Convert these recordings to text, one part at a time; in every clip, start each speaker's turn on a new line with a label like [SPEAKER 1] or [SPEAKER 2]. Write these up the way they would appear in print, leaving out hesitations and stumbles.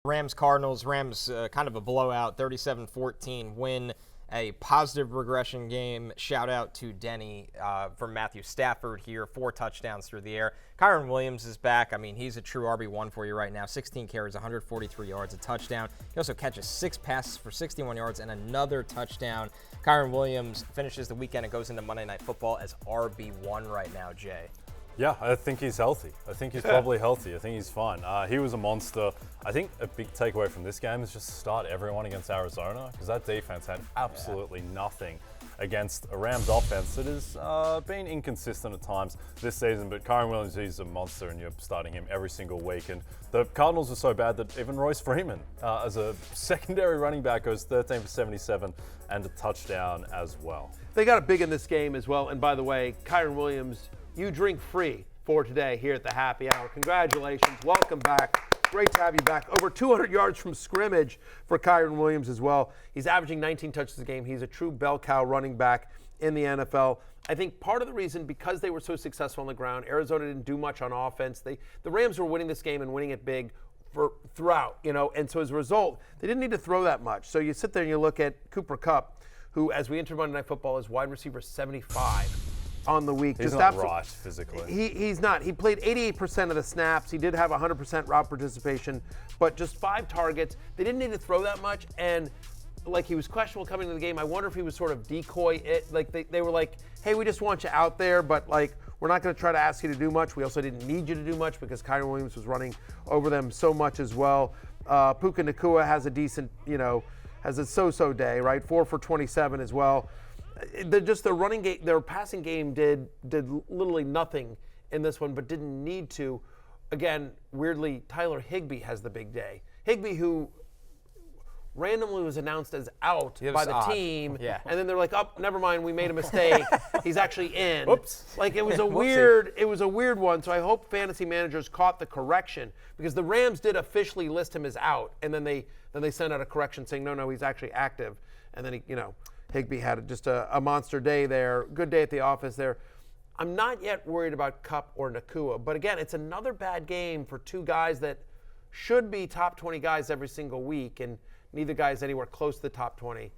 [SPEAKER 1] Rams kind of a blowout, 37-14 win, a positive regression game. Shout out to Denny from Matthew Stafford here, 4 touchdowns through the air. Kyren Williams is back. I mean, he's a true RB1 for you right now. 16 carries, 143 yards, a touchdown. He also catches 6 passes for 61 yards and another touchdown. Kyren Williams finishes the weekend and goes into Monday Night Football as RB1 right now, Jay.
[SPEAKER 2] Yeah, I think he's healthy. I think he's probably healthy. I think he's fine. He was a monster. I think a big takeaway from this game is just start everyone against Arizona, because that defense had absolutely nothing against a Rams offense that has been inconsistent at times this season. But Kyren Williams, he's a monster, and you're starting him every single week. And the Cardinals were so bad that even Royce Freeman, as a secondary running back, goes 13 for 77 and a touchdown as well.
[SPEAKER 3] They got it big in this game as well. And by the way, Kyren Williams, you drink free for today here at the Happy Hour. Congratulations. Welcome back. Great to have you back. Over 200 yards from scrimmage for Kyren Williams as well. He's averaging 19 touches a game. He's a true bell cow running back in the NFL. I think part of the reason, because they were so successful on the ground, Arizona didn't do much on offense. The Rams were winning this game and winning it big throughout, and so as a result, they didn't need to throw that much. So you sit there and you look at Cooper Kupp, who, as we enter Monday Night Football, is wide receiver 75. On the week.
[SPEAKER 2] He's not right physically.
[SPEAKER 3] He's not. He played 88% of the snaps. He did have 100% route participation, but just 5 targets. They didn't need to throw that much, and he was questionable coming into the game. I wonder if he was sort of decoy it. They were like, hey, we just want you out there, but we're not going to try to ask you to do much. We also didn't need you to do much because Kyren Williams was running over them so much as well. Puka Nacua has a decent, has a so-so day, right? 4 for 27 as well. Their running game, their passing game did literally nothing in this one, but didn't need to. Again, weirdly, Tyler Higbee has the big day. Higbee, who randomly was announced as out by the team, and then they're like, "Oh, never mind, we made a mistake. He's actually in."
[SPEAKER 2] Oops.
[SPEAKER 3] It was a weird one. So I hope fantasy managers caught the correction, because the Rams did officially list him as out, and then they sent out a correction saying, no, he's actually active, and then Higbee had just a monster day there. Good day at the office there. I'm not yet worried about Kupp or Nacua, but again, it's another bad game for 2 guys that should be top 20 guys every single week, and neither guy is anywhere close to the top 20.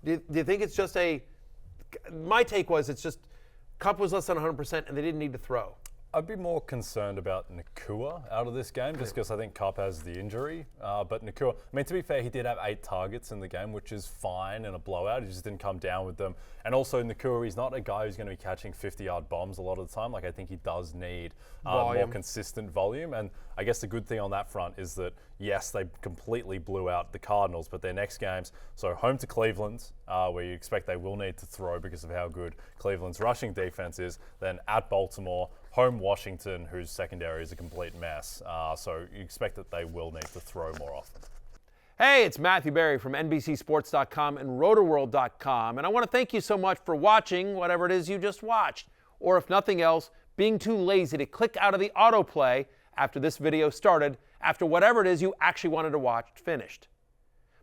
[SPEAKER 3] Do you think it's just my take was it's just Kupp was less than 100% and they didn't need to throw?
[SPEAKER 2] I'd be more concerned about Nacua out of this game, just because I think Kupp has the injury. But Nacua, to be fair, he did have 8 targets in the game, which is fine in a blowout. He just didn't come down with them. And also, Nacua, he's not a guy who's going to be catching 50-yard bombs a lot of the time. I think he does need more consistent volume. And I guess the good thing on that front is that, yes, they completely blew out the Cardinals, but their next games, so home to Cleveland, where you expect they will need to throw because of how good Cleveland's rushing defense is, then at Baltimore, home Washington, whose secondary is a complete mess. So you expect that they will need to throw more often.
[SPEAKER 3] Hey, it's Matthew Berry from NBCSports.com and Rotoworld.com, and I want to thank you so much for watching whatever it is you just watched, or if nothing else, being too lazy to click out of the autoplay after this video started, after whatever it is you actually wanted to watch finished.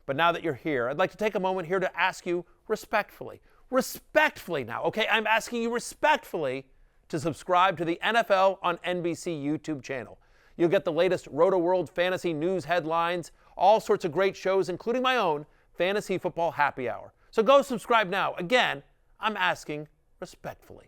[SPEAKER 3] But now that you're here, I'd like to take a moment here to ask you respectfully now, okay? I'm asking you respectfully to subscribe to the NFL on NBC YouTube channel. You'll get the latest Roto-World fantasy news headlines, all sorts of great shows, including my own Fantasy Football Happy Hour. So go subscribe now. Again, I'm asking respectfully.